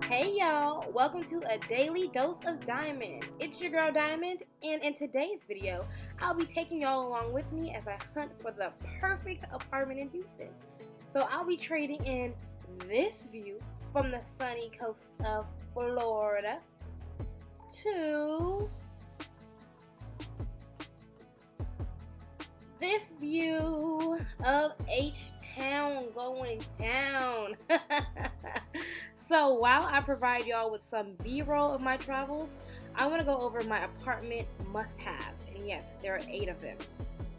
Hey y'all, welcome to a daily dose of diamond. It's your girl Diamond, and in today's video, I'll be taking y'all along with me as I hunt for the perfect apartment in Houston. So I'll be trading in this view from the sunny coast of Florida to this view of H-Town going down. So while I provide y'all with some B-roll of my travels, I want to go over my apartment must-haves. And yes, there are 8 of them.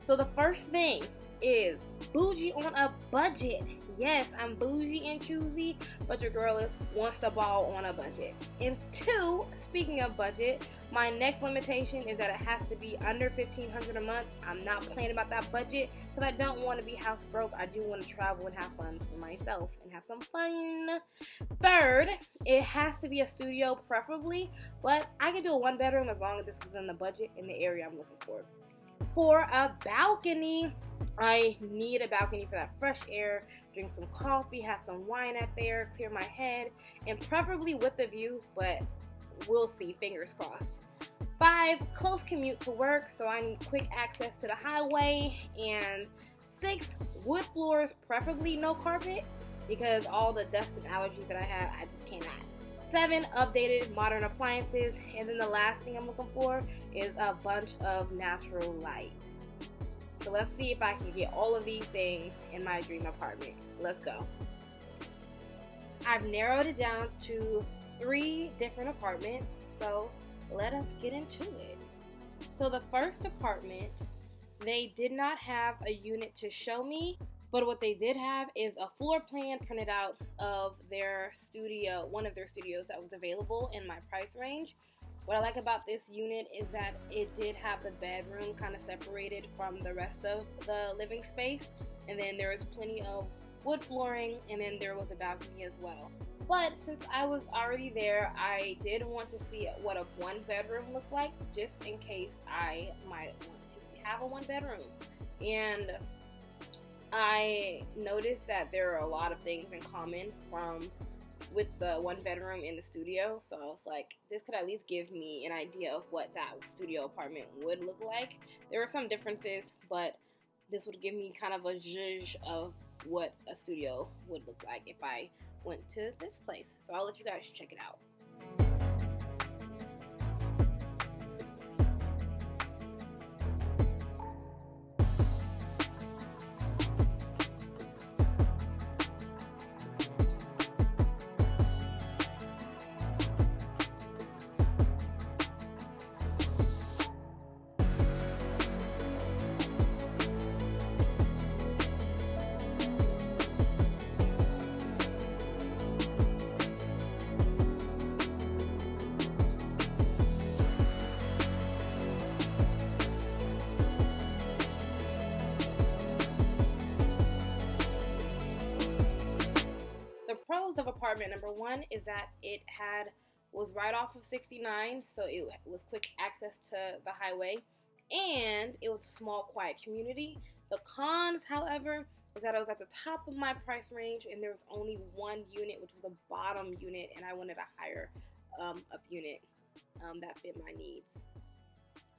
So the first thing is bougie on a budget. Yes, I'm bougie and choosy, but your girl wants to ball on a budget. And 2, speaking of budget, my next limitation is that it has to be under $1,500 a month. I'm not playing about that budget because I don't want to be house broke. I do want to travel and have fun for myself and have some fun. 3rd, it has to be a studio preferably, but I can do a 1-bedroom as long as this was in the budget in the area I'm looking for. For a balcony, I need a balcony for that fresh air, drink some coffee, have some wine out there, clear my head, and preferably with the view, but we'll see, fingers crossed. 5, close commute to work, so I need quick access to the highway. And 6, wood floors, preferably no carpet, because all the dust and allergies that I have, I just cannot. 7, updated modern appliances, and then the last thing I'm looking for is a bunch of natural light. So let's see if I can get all of these things in my dream apartment. Let's go. I've narrowed it down to 3 different apartments, so let us get into it. So the first apartment, they did not have a unit to show me, but what they did have is a floor plan printed out of their studio, one of their studios that was available in my price range. What I like about this unit is that it did have the bedroom kind of separated from the rest of the living space, and then there was plenty of wood flooring, and then there was a balcony as well. But since I was already there, I did want to see what a 1-bedroom looked like, just in case I might want to have a 1-bedroom. And I noticed that there are a lot of things in common with the 1-bedroom in the studio, so I was like, this could at least give me an idea of what that studio apartment would look like. There are some differences, but this would give me kind of a zhuzh of what a studio would look like if I went to this place. So I'll let you guys check it out. Pros of apartment number 1 is that it was right off of 69, so it was quick access to the highway, and it was a small, quiet community. The cons, however, is that it was at the top of my price range, and there was only 1 unit, which was a bottom unit, and I wanted a higher up unit that fit my needs.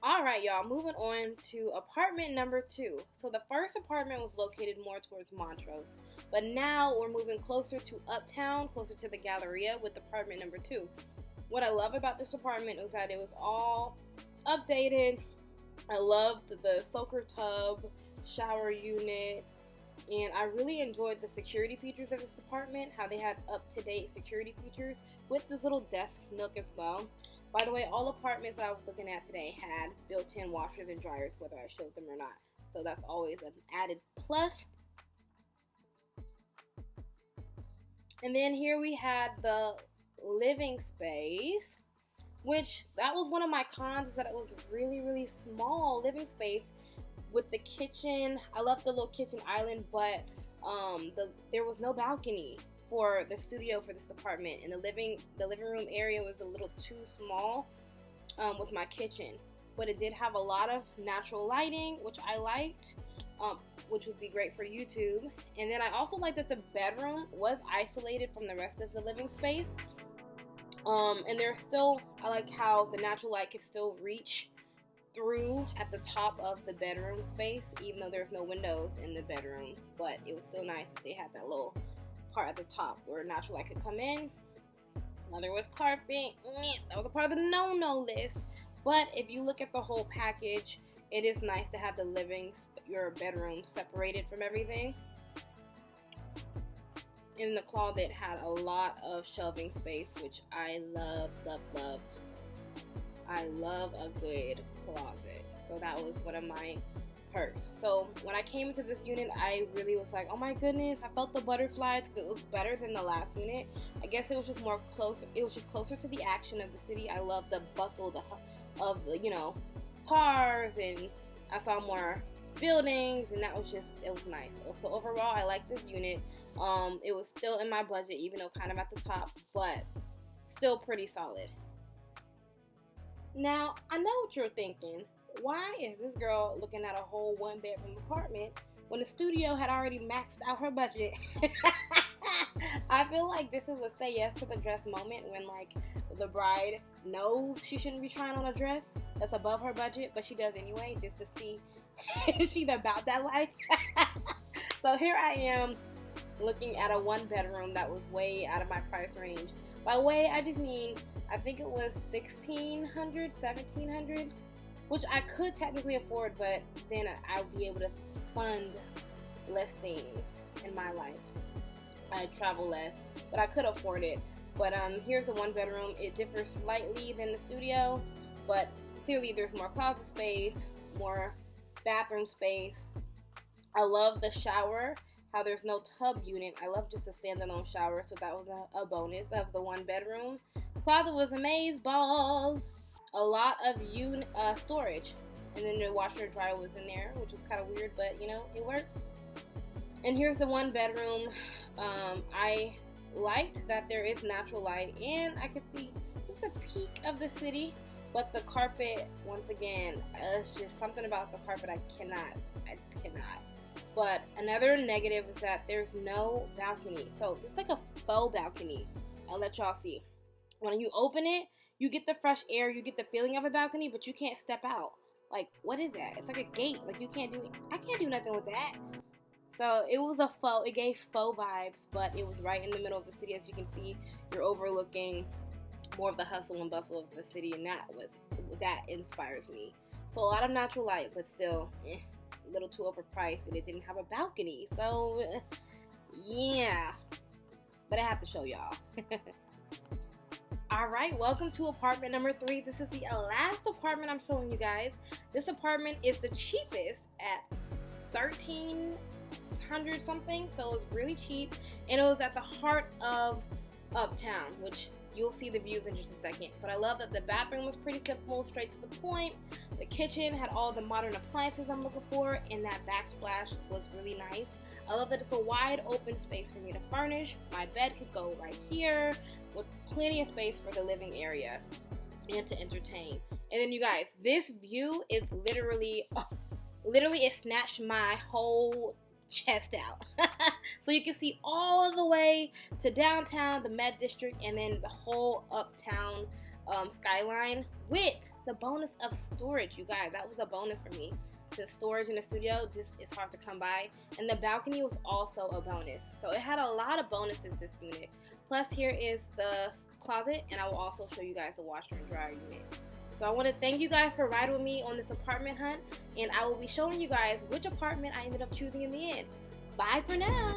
Alright, y'all, moving on to apartment number 2. So the first apartment was located more towards Montrose, but now we're moving closer to Uptown, closer to the Galleria with apartment number 2. What I love about this apartment was that it was all updated. I loved the soaker tub, shower unit, and I really enjoyed the security features of this apartment, how they had up-to-date security features with this little desk nook as well. By the way, all apartments that I was looking at today had built-in washers and dryers, whether I showed them or not. So that's always an added plus. And then here we had the living space, which that was one of my cons, is that it was really, really small living space with the kitchen. I love the little kitchen island, but there was no balcony for the studio for this apartment, and the living room area was a little too small with my kitchen. But it did have a lot of natural lighting, which I liked, which would be great for YouTube. And then I also like that the bedroom was isolated from the rest of the living space. And there's still, I like how the natural light can still reach through at the top of the bedroom space, even though there's no windows in the bedroom. But it was still nice that they had that little part at the top where natural light could come in. Now there was carpet. That was a part of the no-no list. But if you look at the whole package, it is nice to have the your bedroom separated from everything. And the closet had a lot of shelving space, which I loved. I love a good closet. So that was one of my perks. So when I came into this unit, I really was like, oh my goodness, I felt the butterflies because it was better than the last unit. I guess it was just more close. It was just closer to the action of the city. I love the bustle of the, you know, cars, and I saw more buildings, and it was nice. So overall, I like this unit. It was still in my budget, even though kind of at the top, but still pretty solid. Now, I know what you're thinking. Why is this girl looking at a whole one-bedroom apartment when the studio had already maxed out her budget? I feel like this is a say yes to the dress moment when, like, the bride knows she shouldn't be trying on a dress that's above her budget, but she does anyway, just to see if she's about that life. So here I am looking at a one-bedroom that was way out of my price range. By way, I just mean, I think it was $1,600, $1,700, which I could technically afford, but then I would be able to fund less things in my life. I travel less, but I could afford it. But here's the one bedroom. It differs slightly than the studio, but clearly there's more closet space, more bathroom space. I love the shower, how there's no tub unit. I love just a standalone shower, so that was a bonus of the one bedroom. Closet was amaze balls. A lot of storage, and then the washer and dryer was in there, which was kind of weird, but you know, it works. And here's the one bedroom. I liked that there is natural light, and I could see just a peek of the city, but the carpet, once again, it's just something about the carpet I just cannot. But another negative is that there's no balcony. So it's like a faux balcony. I'll let y'all see. When you open it, you get the fresh air, you get the feeling of a balcony, but you can't step out. Like, what is that? It's like a gate. Like, I can't do nothing with that. So it was it gave faux vibes, but it was right in the middle of the city. As you can see, you're overlooking more of the hustle and bustle of the city, and that inspires me. So a lot of natural light, but still, a little too overpriced, and it didn't have a balcony. So, yeah. But I have to show y'all. Alright, welcome to apartment number 3. This is the last apartment I'm showing you guys. This apartment is the cheapest at $1,300 something, so it's really cheap, and it was at the heart of Uptown, which you'll see the views in just a second. But I love that the bathroom was pretty simple, straight to the point. The kitchen had all the modern appliances I'm looking for, and that backsplash was really nice. I love that it's a wide open space for me to furnish. My bed could go right here, with plenty of space for the living area and to entertain. And then you guys, this view is literally it snatched my whole chest out. So you can see all the way to downtown, the Med District, and then the whole Uptown skyline with the bonus of storage. You guys, that was a bonus for me. The storage in the studio just is hard to come by, and the balcony was also a bonus. So it had a lot of bonuses, this unit. Plus, here is the closet, and I will also show you guys the washer and dryer unit. So I want to thank you guys for riding with me on this apartment hunt, and I will be showing you guys which apartment I ended up choosing in the end. Bye for now.